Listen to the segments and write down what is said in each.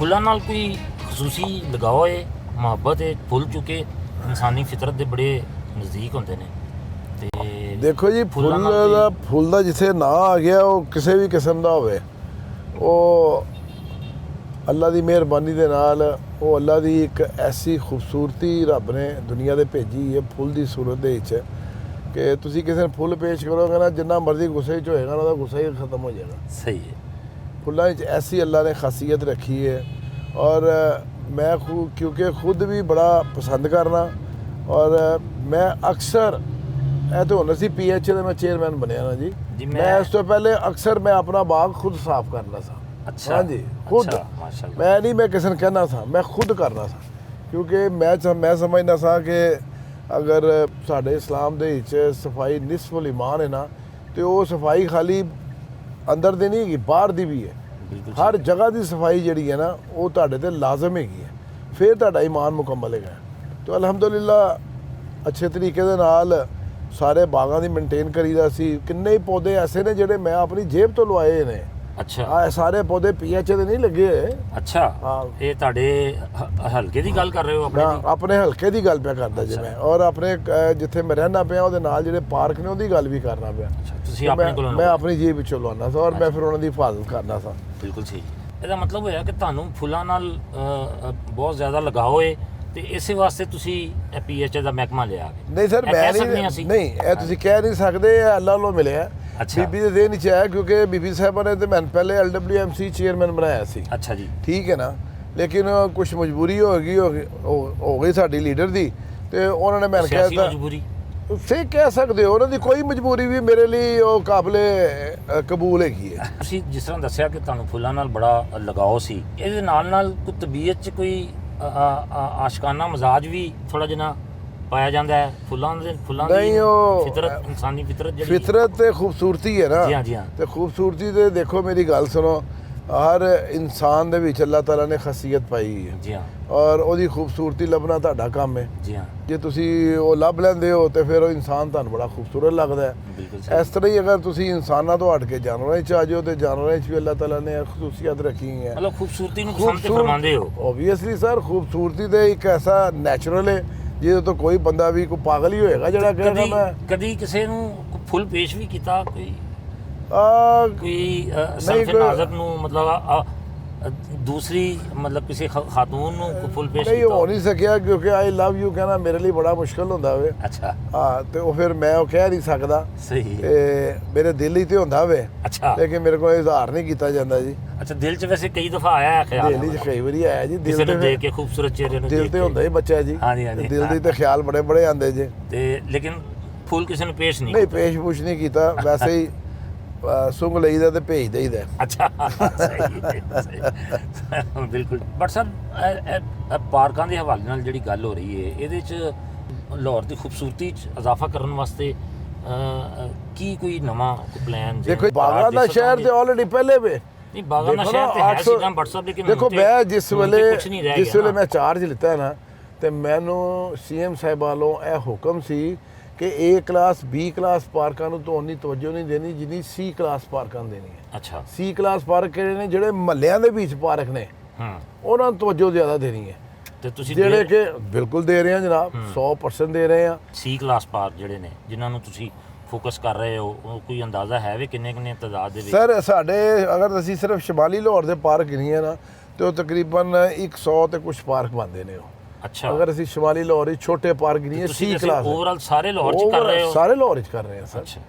ਫੁੱਲਾਂ ਨਾਲ ਕੋਈ ਖਸੂਸੀ ਲਗਾਓ ਹੈ, ਮੁਹੱਬਤ ਹੈ, ਫੁੱਲ ਚੁੱਕੇ ਇਨਸਾਨੀ ਫਿਤਰਤ ਦੇ ਬੜੇ ਨਜ਼ਦੀਕ ਹੁੰਦੇ ਨੇ। ਤੇ ਦੇਖੋ ਜੀ, ਫੁੱਲ ਦਾ ਜਿੱਥੇ ਨਾਂ ਆ ਗਿਆ ਉਹ ਕਿਸੇ ਵੀ ਕਿਸਮ ਦਾ ਹੋਵੇ, ਉਹ ਅੱਲਾ ਦੀ ਮਿਹਰਬਾਨੀ ਦੇ ਨਾਲ ਉਹ ਅੱਲਾ ਦੀ ਇੱਕ ਐਸੀ ਖੂਬਸੂਰਤੀ ਰੱਬ ਨੇ ਦੁਨੀਆ ਦੇ ਭੇਜੀ ਹੈ ਫੁੱਲ ਦੀ ਸੂਰਤ ਦੇ ਵਿੱਚ ਕਿ ਤੁਸੀਂ ਕਿਸੇ ਨੂੰ ਫੁੱਲ ਪੇਸ਼ ਕਰੋਗੇ ਨਾ, ਜਿੰਨਾ ਮਰਜ਼ੀ ਗੁੱਸੇ 'ਚ ਹੋਏਗਾ ਨਾ, ਉਹਦਾ ਗੁੱਸਾ ਹੀ ਖਤਮ ਹੋ ਜਾਏਗਾ। ਸਹੀ ਹੈ। ਫੁੱਲਾਂ ਵਿੱਚ ਐਸੀ ਅੱਲਾ ਨੇ ਖਾਸੀਅਤ ਰੱਖੀ ਹੈ। ਔਰ ਮੈਂ ਕਿਉਂਕਿ ਖੁਦ ਵੀ ਬੜਾ ਪਸੰਦ ਕਰਨਾ, ਔਰ ਮੈਂ ਅਕਸਰ ਇਹ ਤਾਂ ਹੁਣ ਅਸੀਂ PH ਦਾ ਮੈਂ ਚੇਅਰਮੈਨ ਬਣਿਆ ਨਾ ਜੀ, ਮੈਂ ਇਸ ਤੋਂ ਪਹਿਲੇ ਅਕਸਰ ਮੈਂ ਆਪਣਾ ਬਾਗ ਖੁਦ ਸਾਫ਼ ਕਰਨਾ ਸਾਂ। ਅੱਛਾ। ਹਾਂਜੀ, ਖੁਦ। ਮਾਸ਼ਾਅੱਲਾ। ਮੈਂ ਨਹੀਂ ਮੈਂ ਕਿਸੇ ਨੂੰ ਕਹਿਣਾ ਸਾਂ, ਮੈਂ ਖੁਦ ਕਰਨਾ ਸਾਂ, ਕਿਉਂਕਿ ਮੈਂ ਸਮਝਦਾ ਸਾਂ ਕਿ ਅਗਰ ਸਾਡੇ ਇਸਲਾਮ ਦੇ ਵਿੱਚ ਸਫਾਈ ਨਿਸਫੁਲ ਈਮਾਨ ਹੈ ਨਾ, ਤੇ ਉਹ ਸਫਾਈ ਖਾਲੀ ਅੰਦਰ ਦੀ ਨਹੀਂ ਹੈਗੀ, ਬਾਹਰ ਦੀ ਵੀ ਹੈ। ਹਰ ਜਗ੍ਹਾ ਦੀ ਸਫਾਈ ਜਿਹੜੀ ਹੈ ਨਾ, ਉਹ ਤੁਹਾਡੇ ਤੇ ਲਾਜ਼ਮ ਹੈਗੀ ਹੈ, ਫਿਰ ਤੁਹਾਡਾ ਈਮਾਨ ਮੁਕੰਮਲ ਹੈਗਾ। ਤੇ ਅਲਹਮਦੁਲਿਲਾ ਅੱਛੇ ਤਰੀਕੇ ਦੇ ਨਾਲ ਸਾਰੇ ਬਾਗਾਂ ਦੀ ਮੇਨਟੇਨ ਕਰੀਦਾ ਸੀ। ਕਿੰਨੇ ਹੀ ਪੌਦੇ ਐਸੇ ਨੇ ਜਿਹੜੇ ਮੈਂ ਆਪਣੀ ਜੇਬ ਤੋਂ ਲਵਾਏ ਨੇ। ਅੱਛਾ। ਆ ਸਾਰੇ ਪੌਦੇ PH ਦੇ ਨਹੀਂ ਲੱਗੇ ਹੋਏ। ਅੱਛਾ। ਹਾਂ, ਇਹ ਤੁਹਾਡੇ ਹਲਕੇ ਦੀ ਗੱਲ ਕਰ ਰਹੇ ਹੋ? ਆਪਣੇ ਹਲਕੇ ਦੀ ਗੱਲ ਪਿਆ ਕਰਦਾ ਜੀ ਮੈਂ, ਔਰ ਆਪਣੇ ਜਿੱਥੇ ਮੈਂ ਰਹਿਣਾ ਪਿਆ ਉਹਦੇ ਨਾਲ ਜਿਹੜੇ ਪਾਰਕ ਨੇ ਉਹਦੀ ਗੱਲ ਵੀ ਕਰਨਾ ਪਿਆ। ਤੁਸੀਂ ਆਪਣੇ ਕੋਲੋਂ? ਮੈਂ ਆਪਣੀ ਜੇਬ ਵਿੱਚੋਂ ਲਵਾਉਣਾ ਸਾਂ, ਔਰ ਮੈਂ ਫਿਰ ਉਹਨਾਂ ਦੀ ਹਿਫਾਜ਼ਤ ਕਰਨਾ ਸਾਂ। ਬਿਲਕੁਲ ਸਹੀ। ਇਹਦਾ ਮਤਲਬ ਹੋਇਆ ਕਿ ਤੁਹਾਨੂੰ ਫੁੱਲਾਂ ਨਾਲ ਬਹੁਤ ਜ਼ਿਆਦਾ ਲਗਾਓ ਹੈ, ਤੇ ਇਸੇ ਵਾਸਤੇ ਤੁਸੀਂ PH ਦਾ ਮਹਿਕਮਾ ਲਿਆ? ਨਹੀਂ ਸਰ, ਮੈਂ ਨਹੀਂ, ਇਹ ਤੁਸੀਂ ਕਹਿ ਨਹੀਂ ਸਕਦੇ, ਇਹ ਅੱਲਾ ਵੱਲੋਂ ਮਿਲਿਆ। ਬੀਬੀ ਦੇ ਦੇਣ ਚ ਆਇਆ, ਕਿਉਂਕਿ ਬੀਬੀ ਸਾਹਿਬਾਂ ਨੇ ਤੇ ਮੈਨੂੰ ਪਹਿਲੇ LWMC ਚੇਅਰਮੈਨ ਬਣਾਇਆ ਸੀ। ਅੱਛਾ ਜੀ। ਠੀਕ ਹੈ ਨਾ, ਲੇਕਿਨ ਕੁਝ ਮਜਬੂਰੀ ਹੋ ਗਈ ਸਾਡੀ ਲੀਡਰ ਦੀ, ਤੇ ਉਹਨਾਂ ਨੇ ਮੈਨੂੰ ਕਹਿ ਦਿੱਤਾ। ਮਜਬੂਰੀ ਤੁਸੀਂ ਕਹਿ ਸਕਦੇ ਹੋ, ਉਹਨਾਂ ਦੀ ਕੋਈ ਮਜਬੂਰੀ ਵੀ ਮੇਰੇ ਲਈ ਉਹ ਕਾਬਲੇ ਕਬੂਲ ਹੈਗੀ ਹੈ। ਤੁਸੀਂ ਜਿਸ ਤਰ੍ਹਾਂ ਦੱਸਿਆ ਕਿ ਤੁਹਾਨੂੰ ਫੁੱਲਾਂ ਨਾਲ ਬੜਾ ਲਗਾਓ ਸੀ, ਇਹਦੇ ਨਾਲ ਕੋਈ ਤਬੀਅਤ 'ਚ ਕੋਈ ਆਸ਼ਕਾਨਾ ਮਜ਼ਾਜ ਵੀ ਥੋੜਾ ਜਿਹਾ ਪਾਇਆ ਜਾਂਦਾ ਹੈ? ਫੁੱਲਾਂ ਦੀ ਫਿਤਰਤ, ਇਨਸਾਨੀ ਫਿਤਰਤ ਜਿਹੜੀ ਫਿਤਰਤ ਤੇ ਖੂਬਸੂਰਤੀ ਹੈ ਨਾ। ਜੀ ਹਾਂ, ਜੀ ਹਾਂ। ਤੇ ਖੂਬਸੂਰਤੀ ਤੇ ਦੇਖੋ, ਮੇਰੀ ਗੱਲ ਸੁਣੋ, ਹਰ ਇਨਸਾਨ ਦੇ ਵਿੱਚ ਅੱਲਾਹ ਤਾਲਾ ਨੇ ਖਾਸੀਅਤ ਪਾਈ ਹੈ। ਜੀ ਹਾਂ। ਔਰ ਉਹਦੀ ਖੂਬਸੂਰਤੀ ਲੱਭਣਾ ਤੁਹਾਡਾ ਕੰਮ ਹੈ। ਜੀ ਹਾਂ। ਜੇ ਤੁਸੀਂ ਉਹ ਲੱਭ ਲੈਂਦੇ ਹੋ ਤੇ ਫਿਰ ਉਹ ਇਨਸਾਨ ਤੁਹਾਨੂੰ ਬੜਾ ਖੂਬਸੂਰਤ ਲੱਗਦਾ ਹੈ। ਬਿਲਕੁਲ। ਇਸ ਤਰ੍ਹਾਂ ਹੀ ਅਗਰ ਤੁਸੀਂ ਇਨਸਾਨਾਂ ਤੋਂ ਹਟ ਕੇ ਜਾਨਵਰਾਂ 'ਚ ਆ ਜਾਓ, ਤੇ ਜਾਨਵਰਾਂ 'ਚ ਵੀ ਅੱਲਾਹ ਤਾਲਾ ਨੇ ਖੁਸੂਸੀਅਤ ਰੱਖੀ ਹੈ। ਮਤਲਬ ਖੂਬਸੂਰਤੀ ਨੂੰ ਪਸੰਦ ਫਰਮਾਉਂਦੇ ਹੋ? ਓਬਵੀਅਸਲੀ ਸਰ, ਖੂਬਸੂਰਤੀ ਤੇ ਇੱਕ ਐਸਾ ਨੈਚੁਰਲ ਹੈ ਜਿਹਦੇ ਤੋਂ ਕੋਈ ਬੰਦਾ ਵੀ ਕੋਈ ਪਾਗਲ ਹੀ ਹੋਏਗਾ ਜਿਹੜਾ ਕਹੇਗਾ ਮੈਂ। ਕਦੀ ਕਿਸੇ ਨੂੰ ਫੁੱਲ ਪੇਸ਼ ਵੀ ਕੀਤਾ? ਕੋਈ ਨਾਜ਼ਰ ਨੂੰ, ਮਤਲਬ ਦੂਸਰੀ, ਮਤਲਬ ਕਿਸੇ ਖਾਤੂਨ ਨੂੰ ਫੁੱਲ ਪੇਸ਼ ਕੀਤਾ? ਨਹੀਂ, ਹੋ ਨਹੀਂ ਸਕਿਆ, ਕਿਉਂਕਿ ਆਈ ਲਵ ਯੂ ਕਹਿਣਾ ਮੇਰੇ ਲਈ ਬੜਾ ਮੁਸ਼ਕਲ ਹੁੰਦਾ ਵੇ। ਅੱਛਾ। ਹਾਂ, ਤੇ ਉਹ ਫਿਰ ਮੈਂ ਉਹ ਕਹਿ ਨਹੀਂ ਸਕਦਾ। ਸਹੀ। ਤੇ ਮੇਰੇ ਦਿਲ ਹੀ ਤੇ ਹੁੰਦਾ ਵੇ। ਅੱਛਾ। ਲੇਕਿਨ ਮੇਰੇ ਕੋਲ ਇਜ਼ਹਾਰ ਨਹੀਂ ਕੀਤਾ ਜਾਂਦਾ ਜੀ। ਅੱਛਾ, ਦਿਲ 'ਚ ਵੈਸੇ ਕਈ ਦਫਾ ਆਇਆ ਹੈ ਖਿਆਲ? ਦਿਲ 'ਚ ਕਈ ਵਾਰੀ ਆਇਆ ਜੀ। ਦਿਲ ਤੇ ਦੇਖ ਕੇ, ਖੂਬਸੂਰਤ ਚਿਹਰੇ ਨੂੰ ਦਿਲ ਤੇ ਹੁੰਦਾ ਹੀ ਬੱਚਾ ਜੀ। ਹਾਂਜੀ ਹਾਂਜੀ। ਦਿਲ ਦੇ ਤੇ ਖਿਆਲ ਬੜੇ ਆਉਂਦੇ ਜੇ। ਤੇ ਲੇਕਿਨ ਫੁੱਲ ਕਿਸੇ ਨੂੰ ਪੇਸ਼ ਨਹੀਂ? ਨਹੀਂ, ਪੇਸ਼ ਨਹੀਂ ਕੀਤਾ, ਵੈਸੇ ਹੀ ਸੁੰਘ ਲਈਦਾ ਤੇ ਭੇਜ ਦੇਈਦਾ। ਅੱਛਾ। ਬਿਲਕੁਲ। ਬਟ ਸਰ, ਪਾਰਕਾਂ ਦੇ ਹਵਾਲੇ ਨਾਲ ਜਿਹੜੀ ਗੱਲ ਹੋ ਰਹੀ ਹੈ, ਇਹਦੇ 'ਚ ਲਾਹੌਰ ਦੀ ਖੂਬਸੂਰਤੀ 'ਚ ਇਜ਼ਾਫਾ ਕਰਨ ਵਾਸਤੇ ਕੀ ਕੋਈ ਨਵਾਂ ਪਲਾਨ? ਦੇਖੋ, ਬਾਗਾਂ ਦਾ ਸ਼ਹਿਰ ਤੇ ਆਲਰੇਡੀ ਪਹਿਲੇ ਵੇ। ਨਹੀਂ, ਬਾਗਾਂ ਦਾ ਸ਼ਹਿਰ ਤੇ ਹੈ ਸੀ ਨਾ WhatsApp, ਲੇਕਿਨ ਦੇਖੋ, ਮੈਂ ਜਿਸ ਵੇਲੇ ਮੈਂ ਚਾਰਜ ਲਿੱਤਾ ਨਾ, ਤੇ ਮੈਨੂੰ CM ਸਾਹਿਬ ਵੱਲੋਂ ਇਹ ਹੁਕਮ ਸੀ ਕਿ A ਕਲਾਸ B ਕਲਾਸ ਪਾਰਕਾਂ ਨੂੰ ਤਾਂ ਉਨੀ ਤਵੱਜੋ ਨਹੀਂ ਦੇਣੀ ਜਿੰਨੀ C ਕਲਾਸ ਪਾਰਕਾਂ ਨੂੰ ਦੇਣੀ ਹੈ। ਅੱਛਾ। C ਕਲਾਸ ਪਾਰਕ ਕਿਹੜੇ ਨੇ? ਜਿਹੜੇ ਮਹੱਲਿਆਂ ਦੇ ਵਿੱਚ ਪਾਰਕ ਨੇ, ਉਹਨਾਂ ਨੂੰ ਤਵੱਜੋ ਜ਼ਿਆਦਾ ਦੇਣੀ ਹੈ। ਤੇ ਤੁਸੀਂ ਜਿਹੜੇ ਕਿ ਬਿਲਕੁਲ ਦੇ ਰਹੇ ਹਾਂ ਜਨਾਬ, 100% ਦੇ ਰਹੇ ਹਾਂ। C ਕਲਾਸ ਪਾਰਕ ਜਿਹੜੇ ਨੇ, ਜਿਨ੍ਹਾਂ ਨੂੰ ਤੁਸੀਂ ਫੋਕਸ ਕਰ ਰਹੇ ਹੋ, ਉਹ ਕੋਈ ਅੰਦਾਜ਼ਾ ਹੈ ਵੀ ਕਿੰਨੇ ਤਾਦਾਦ ਦੇ ਵਿੱਚ? ਸਰ, ਸਾਡੇ ਅਗਰ ਅਸੀਂ ਸਿਰਫ ਸ਼ਮਾਲੀ ਲਾਹੌਰ ਦੇ ਪਾਰਕ ਗਿਣੀਏ ਨਾ, ਤੇ ਉਹ ਤਕਰੀਬਨ 100 ਤੇ ਕੁਝ ਪਾਰਕ ਬਣਦੇ ਨੇ ਉਹ। ਅੱਛਾ। ਅਗਰ ਅਸੀਂ ਸ਼ਮਾਲੀ ਲਾਹੌਰ ਵਿੱਚ ਛੋਟੇ ਪਾਰਕ ਗਿਣੀਏ, C ਕਲਾਸ ਓਵਰਆਲ ਸਾਰੇ ਲਾਹੌਰ 'ਚ ਕਰ ਰਹੇ ਹੋ? ਸਾਰੇ ਲਾਹੌਰ 'ਚ ਕਰ ਰਹੇ ਹਾਂ ਸਰ।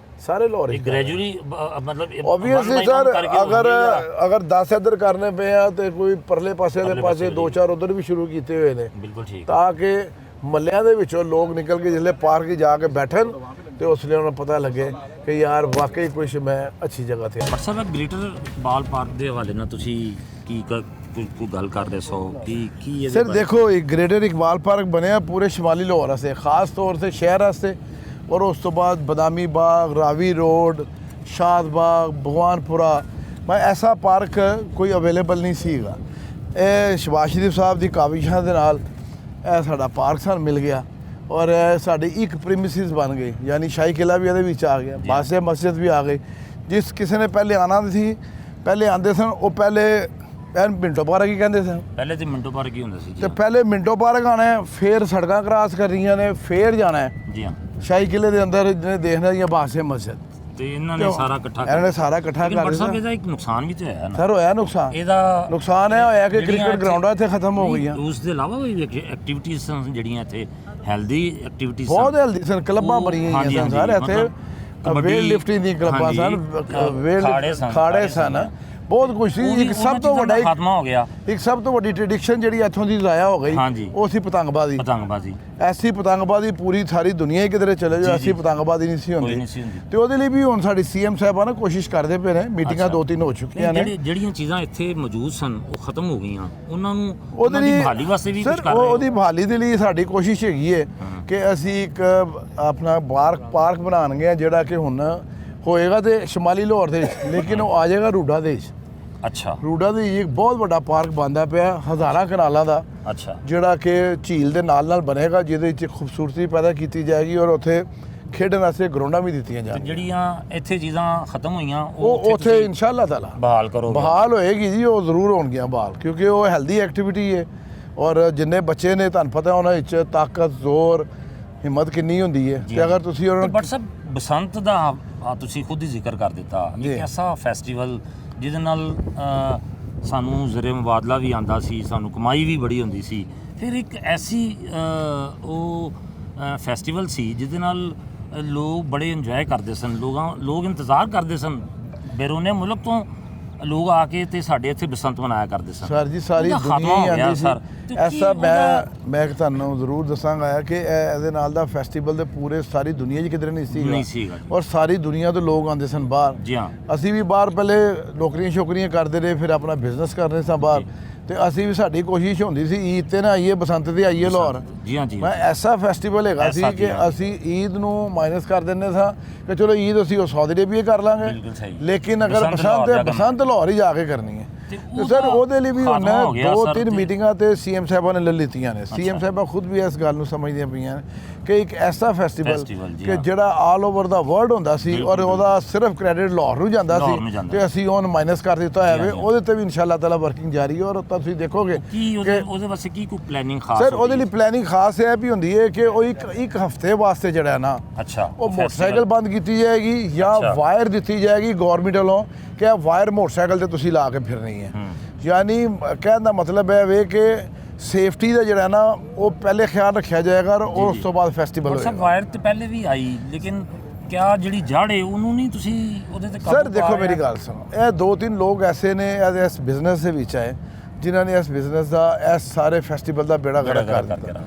ਸਾਰੇ ਲਾਹੌਰ 'ਚ ਗ੍ਰੈਜੂਅਲੀ, ਮਤਲਬ ਓਬਵੀਅਸਲੀ ਸਰ, ਅਗਰ 10 ਇੱਧਰ ਕਰਨੇ ਪਏ ਆ ਤੇ ਕੋਈ ਪਰਲੇ ਪਾਸੇ ਦੇ ਪਾਸੇ 2-4 ਉਧਰ ਵੀ ਸ਼ੁਰੂ ਕੀਤੇ ਹੋਏ ਨੇ। ਬਿਲਕੁਲ ਠੀਕ। ਤਾਂ ਕਿ ਮਹੱਲਿਆਂ ਦੇ ਵਿੱਚੋਂ ਲੋਕ ਨਿਕਲ ਕੇ ਜਿਸਲੇ ਪਾਰਕ ਜਾ ਕੇ ਬੈਠਣ ਤੇ ਉਸ ਲਈ ਉਹਨਾਂ ਨੂੰ ਪਤਾ ਲੱਗੇ ਕਿ ਯਾਰ ਵਾਕਈ ਕੁਝ ਮੈਂ ਅੱਛੀ ਜਗ੍ਹਾ ਤੇ। ਪਰ ਸਰ, ਗ੍ਰੇਟਰ ਬਾਲ ਪਾਰਕ ਦੇ ਹਵਾਲੇ ਨਾਲ ਤੁਸੀਂ ਕੀ ਕੋਈ ਗੱਲ ਕਰ ਰਹੇ ਸੋ? ਕੀ ਸਰ ਦੇਖੋ, ਗ੍ਰੇਟਰ ਇਕਬਾਲ ਪਾਰਕ ਬਣਿਆ ਪੂਰੇ ਸ਼ਮਾਲੀ ਲਾਹੌਰ ਵਾਸਤੇ, ਖਾਸ ਤੌਰ ਤੇ ਸ਼ਹਿਰ ਵਾਸਤੇ, ਔਰ ਉਸ ਤੋਂ ਬਾਅਦ ਬਦਾਮੀ ਬਾਗ, ਰਾਵੀ ਰੋਡ, ਸ਼ਾਦ ਬਾਗ, ਭਗਵਾਨਪੁਰਾ, ਮੈਂ ਐਸਾ ਪਾਰਕ ਕੋਈ ਅਵੇਲੇਬਲ ਨਹੀਂ ਸੀਗਾ। ਇਹ ਸ਼ਬਾਜ਼ ਸ਼ਰੀਫ ਸਾਹਿਬ ਦੀ ਕਾਵਿਸ਼ਾਂ ਦੇ ਨਾਲ ਇਹ ਸਾਡਾ ਪਾਰਕ ਸਾਨੂੰ ਮਿਲ ਗਿਆ, ਔਰ ਸਾਡੀ ਇੱਕ ਪ੍ਰੀਮਿਸਿਸ ਬਣ ਗਈ, ਯਾਨੀ ਸ਼ਾਹੀ ਕਿਲਾ ਵੀ ਇਹਦੇ ਵਿੱਚ ਆ ਗਿਆ, ਬਾਦਸ਼ਾਹ ਮਸਜਿਦ ਵੀ ਆ ਗਈ। ਜਿਸ ਕਿਸੇ ਨੇ ਪਹਿਲੇ ਆਉਣਾ ਸੀ, ਪਹਿਲੇ ਆਉਂਦੇ ਸਨ, ਉਹ ਪਹਿਲੇ ਐਨ ਮਿੰਟੋ ਪਾਰਕ ਹੀ ਕਹਿੰਦੇ ਸਨ। ਪਹਿਲੇ ਤੇ ਮਿੰਟੋ ਪਾਰਕ ਹੀ ਹੁੰਦਾ ਸੀ ਜੀ ਤੇ ਪਹਿਲੇ ਮਿੰਟੋ ਪਾਰਕ ਆਣਾ ਹੈ, ਫਿਰ ਸੜਕਾਂ ਕ੍ਰਾਸ ਕਰਨੀਆਂ ਨੇ, ਫਿਰ ਜਾਣਾ ਹੈ ਜੀ ਹਾਂ। ਸ਼ਾਹੀ ਕਿਲੇ ਦੇ ਅੰਦਰ ਜਿਹਨੇ ਦੇਖਣਾ ਜਾਂ ਬਾਸੇ ਮਸਜਿਦ। ਤੇ ਇਹਨਾਂ ਨੇ ਸਾਰਾ ਇਕੱਠਾ ਇਹਨਾਂ ਨੇ ਸਾਰਾ ਇਕੱਠਾ ਕਰ ਪਰ ਸਾਹਿਬ ਦਿੱਤਾ। ਇਹਦਾ ਇੱਕ ਨੁਕਸਾਨ ਵੀ ਤੇ ਹੋਇਆ ਨਾ ਸਰ ਹੋਇਆ ਨੁਕਸਾਨ। ਇਹਦਾ ਨੁਕਸਾਨ ਇਹ ਹੋਇਆ ਕਿ ਕ੍ਰਿਕਟ ਗਰਾਊਂਡਾਂ ਇੱਥੇ ਖਤਮ ਹੋ ਗਈਆਂ। ਉਸ ਦੇ ਇਲਾਵਾ ਵੀ ਐਕਟੀਵਿਟੀਜ਼ ਸਨ ਜਿਹੜੀਆਂ ਇੱਥੇ ਹੈਲਦੀ ਐਕਟੀਵਿਟੀਜ਼ ਬਹੁਤ ਹੈਲਦੀ ਸਨ, ਕਲੱਬਾਂ ਬਣੀਆਂ ਹੋਈਆਂ ਸਨ ਸਰ ਇੱਥੇ, ਵੇਟ ਲਿਫਟਿੰਗ ਦੀ ਕਲੱਬਾਂ ਸਨ, ਖਾੜੇ ਸਨ, ਬਹੁਤ ਕੁਝ ਸੀ। ਇੱਕ ਸਭ ਤੋਂ ਵੱਡਾ ਖਾਤਮਾ ਹੋ ਗਿਆ। ਇੱਕ ਸਭ ਤੋਂ ਵੱਡੀ ਟ੍ਰੈਡੀਸ਼ਨ ਜਿਹੜੀ ਇੱਥੋਂ ਦੀ ਜ਼ਾਇਆ ਹੋ ਗਈ ਹਾਂਜੀ। ਉਹ ਸੀ ਪਤੰਗਬਾਜ਼ੀ। ਐਸੀ ਪਤੰਗਬਾਜ਼ੀ ਪੂਰੀ ਸਾਰੀ ਦੁਨੀਆ ਹੀ ਕਿਧਰੇ ਚਲੇ ਜਾਓ, ਐਸੀ ਪਤੰਗਬਾਜ਼ੀ ਨਹੀਂ ਸੀ ਹੁੰਦੀ। ਤੇ ਉਹਦੇ ਲਈ ਵੀ ਹੁਣ ਸਾਡੀ ਸੀਐਮ ਸਾਹਿਬਾਂ ਨਾ ਕੋਸ਼ਿਸ਼ ਕਰਦੇ ਪਏ ਨੇ, ਮੀਟਿੰਗਾਂ 2-3 ਹੋ ਚੁੱਕੀਆਂ ਨੇ। ਜਿਹੜੀਆਂ ਚੀਜ਼ਾਂ ਇੱਥੇ ਮੌਜੂਦ ਸਨ ਉਹ ਖਤਮ ਹੋ ਗਈਆਂ, ਉਹਨਾਂ ਨੂੰ ਉਹਦੇ ਲਈ ਬਹਾਲੀ ਵਾਸਤੇ ਵੀ ਕੁਝ ਸਰ ਕਰ ਰਹੇ ਉਹਦੀ ਬਹਾਲੀ ਦੇ ਲਈ ਸਾਡੀ ਕੋਸ਼ਿਸ਼ ਹੈਗੀ ਹੈ ਕਿ ਅਸੀਂ ਇੱਕ ਆਪਣਾ ਪਾਰਕ ਬਣਾਉਣਗੇ ਜਿਹੜਾ ਕਿ ਹੁਣ ਹੋਏਗਾ ਤੇ ਸ਼ਮਾਲੀ ਲਾਹੌਰ ਦੇ ਵਿੱਚ, ਲੇਕਿਨ ਉਹ ਆ ਜਾਏਗਾ ਰੂਡਾ ਦੇ ਵਿੱਚ। ਅੱਛਾ। ਰੂਡਾ ਦੇ ਇੱਕ ਬਹੁਤ ਵੱਡਾ ਪਾਰਕ ਬਣਦਾ ਪਿਆ, ਹਜ਼ਾਰਾਂ ਕਨਾਲਾਂ ਦਾ, ਅੱਛਾ, ਜਿਹੜਾ ਕਿ ਝੀਲ ਦੇ ਨਾਲ ਬਣੇਗਾ, ਜਿਹਦੇ ਵਿੱਚ ਖੂਬਸੂਰਤੀ ਪੈਦਾ ਕੀਤੀ ਜਾਏਗੀ ਔਰ ਉੱਥੇ ਖੇਡਣ ਵਾਸਤੇ ਗਰਾਊਂਡਾਂ ਵੀ ਦਿੱਤੀਆਂ ਜਾਣਗੀਆਂ। ਜਿਹੜੀਆਂ ਇੱਥੇ ਚੀਜ਼ਾਂ ਖਤਮ ਹੋਈਆਂ ਉਹ ਉੱਥੇ ਇਨਸ਼ਾਅੱਲਾ ਤਾਲਾ ਬਹਾਲ ਕਰੋਗੇ। ਬਹਾਲ ਹੋਏਗੀ ਜੀ, ਉਹ ਜ਼ਰੂਰ ਹੋਣਗੀਆਂ ਬਹਾਲ, ਕਿਉਂਕਿ ਉਹ ਹੈਲਦੀ ਐਕਟੀਵਿਟੀ ਹੈ ਔਰ ਜਿੰਨੇ ਬੱਚੇ ਨੇ ਤੁਹਾਨੂੰ ਪਤਾ ਉਹਨਾਂ ਵਿੱਚ ਤਾਕਤ, ਜ਼ੋਰ, ਹਿੰਮਤ ਕਿੰਨੀ ਹੁੰਦੀ ਹੈ। ਤੇ ਅਗਰ ਤੁਸੀਂ ਉਹਨਾਂ ਬਟ ਸਭ ਬਸੰਤ ਦਾ ਤੁਸੀਂ ਖੁਦ ਹੀ ਜ਼ਿਕਰ ਕਰ ਦਿੱਤਾ, ਇੱਕ ਐਸਾ ਫੈਸਟੀਵਲ ਜਿਹਦੇ ਨਾਲ ਸਾਨੂੰ ਜ਼ਰੇ ਮੁਬਾਦਲਾ ਵੀ ਆਉਂਦਾ ਸੀ, ਸਾਨੂੰ ਕਮਾਈ ਵੀ ਬੜੀ ਹੁੰਦੀ ਸੀ, ਫਿਰ ਇੱਕ ਐਸੀ ਉਹ ਫੈਸਟੀਵਲ ਸੀ ਜਿਹਦੇ ਨਾਲ ਲੋਕ ਬੜੇ ਇੰਜੋਏ ਕਰਦੇ ਸਨ, ਲੋਕ ਇੰਤਜ਼ਾਰ ਕਰਦੇ ਸਨ, ਬੈਰੂਨੇ ਮੁਲਕ ਤੋਂ ਲੋਕ ਆ ਕੇ ਤੇ ਸਾਡੇ ਇੱਥੇ ਬਸੰਤ ਮਨਾਇਆ ਕਰਦੇ ਸਨ। ਸਰ ਜੀ ਸਾਰੀ ਦੁਨੀਆ ਹੀ ਆਉਂਦੀ ਸੀ। ਐਸਾ ਮੈਂ ਤੁਹਾਨੂੰ ਜ਼ਰੂਰ ਦੱਸਾਂਗਾ ਕਿ ਇਹਦੇ ਨਾਲ ਦਾ ਫੈਸਟੀਵਲ ਦੇ ਪੂਰੇ ਸਾਰੀ ਦੁਨੀਆ 'ਚ ਕਿਧਰੇ ਨਹੀਂ ਸੀਗਾ ਔਰ ਸਾਰੀ ਦੁਨੀਆ ਤੋਂ ਲੋਕ ਆਉਂਦੇ ਸਨ ਬਾਹਰ। ਜੀ ਹਾਂ। ਅਸੀਂ ਵੀ ਬਾਹਰ ਪਹਿਲੇ ਨੌਕਰੀਆਂ ਕਰਦੇ ਰਹੇ, ਫਿਰ ਆਪਣਾ ਬਿਜ਼ਨਸ ਕਰਦੇ ਸਾਂ ਬਾਹਰ, ਤੇ ਅਸੀਂ ਵੀ ਸਾਡੀ ਕੋਸ਼ਿਸ਼ ਹੁੰਦੀ ਸੀ ਈਦ ਤੇ ਨਾ ਆਈਏ, ਬਸੰਤ ਤੇ ਆਈਏ ਲਾਹੌਰ। ਜੀ ਹਾਂ ਜੀ। ਮੈਂ ਐਸਾ ਫੈਸਟੀਵਲ ਹੈਗਾ ਸੀ ਕਿ ਅਸੀਂ ਈਦ ਨੂੰ ਮਾਈਨਸ ਕਰ ਦਿੰਦੇ ਸਾਂ ਕਿ ਚਲੋ ਈਦ ਅਸੀਂ ਉਹ ਸਾਊਦੀ ਅਰੇਬੀਆ ਕਰ ਲਾਂਗੇ, ਲੇਕਿਨ ਅਗਰ ਬਸੰਤ ਲਾਹੌਰ ਹੀ ਜਾ ਕੇ ਕਰਨੀ ਹੈ ਤੇ ਸਰ ਉਹਦੇ ਲਈ ਵੀ ਹੁਣ 2-3 ਮੀਟਿੰਗਾਂ ਤੇ ਸੀਐਮ ਸਾਹਿਬਾਂ ਨੇ ਲੈ ਲਿੱਤੀਆਂ ਨੇ। ਸੀਐਮ ਸਾਹਿਬਾਂ ਖੁਦ ਵੀ ਇਸ ਗੱਲ ਨੂੰ ਸਮਝਦੀਆਂ ਪਈਆਂ ਨੇ ਕਿ ਇੱਕ ਐਸਾ ਫੈਸਟੀਵਲ ਕਿ ਜਿਹੜਾ ਆਲ ਓਵਰ ਦਾ ਵਰਲਡ ਹੁੰਦਾ ਸੀ ਔਰ ਉਹਦਾ ਸਿਰਫ ਕ੍ਰੈਡਿਟ ਲਾਹੌਰ ਨੂੰ ਜਾਂਦਾ ਸੀ ਤੇ ਅਸੀਂ ਉਹਨੂੰ ਮਾਈਨਸ ਕਰ ਦਿੱਤਾ ਹੈ। ਉਹਦੇ ਤੇ ਵੀ ਇਨਸ਼ਾਅੱਲਾ ਤਾਲਾ ਵਰਕਿੰਗ ਜਾਰੀ ਹੈ ਔਰ ਤੁਸੀਂ ਦੇਖੋਗੇ ਕਿ ਉਹਦੇ ਵਾਸਤੇ ਕੀ ਕੋਈ ਪਲੈਨਿੰਗ ਖਾਸ ਸਰ ਉਹਦੇ ਲਈ ਪਲੈਨਿੰਗ ਖਾਸ ਇਹ ਵੀ ਹੁੰਦੀ ਹੈ ਕਿ ਉਹ ਇੱਕ ਹਫ਼ਤੇ ਵਾਸਤੇ ਜਿਹੜਾ ਨਾ ਉਹ ਮੋਟਰਸਾਈਕਲ ਬੰਦ ਕੀਤੀ ਜਾਏਗੀ ਜਾਂ ਵਾਇਰ ਦਿੱਤੀ ਜਾਏਗੀ ਗਵਰਨਮੈਂਟ ਵੱਲੋਂ ਕਿ ਇਹ ਵਾਇਰ ਮੋਟਰਸਾਈਕਲ ਤੇ ਤੁਸੀਂ ਲਾ ਕੇ ਫਿਰਨੀ ਹੈ। ਯਾਨੀ ਕਹਿਣ ਦਾ ਮਤਲਬ ਹੈ ਵੇ ਕਿ ਸੇਫਟੀ ਦਾ ਜਿਹੜਾ ਨਾ ਉਹ ਪਹਿਲੇ ਖਿਆਲ ਰੱਖਿਆ ਜਾਏਗਾ ਔਰ ਉਸ ਤੋਂ ਬਾਅਦ ਫੈਸਟੀਵਲ ਹੋਏਗਾ। ਸਰ ਵਾਇਰ ਤੇ ਪਹਿਲੇ ਵੀ ਆਈ, ਲੇਕਿਨ ਕਿਆ ਜਿਹੜੀ ਜੜ ਹੈ ਉਹਨੂੰ ਨਹੀਂ ਤੁਸੀਂ ਉਹਦੇ ਤੇ ਕਾਬੂ? ਸਰ ਦੇਖੋ ਮੇਰੀ ਗੱਲ ਸੁਣੋ, ਇਹ 2-3 ਲੋਕ ਐਸੇ ਨੇ ਇਸ ਬਿਜ਼ਨਸ ਦੇ ਵਿੱਚ ਆਏ ਜਿਨ੍ਹਾਂ ਨੇ ਇਸ ਬਿਜ਼ਨਸ ਦਾ ਇਸ ਸਾਰੇ ਫੈਸਟੀਵਲ ਦਾ ਬੇੜਾ ਗਰਕ ਕਰ ਦਿੱਤਾ।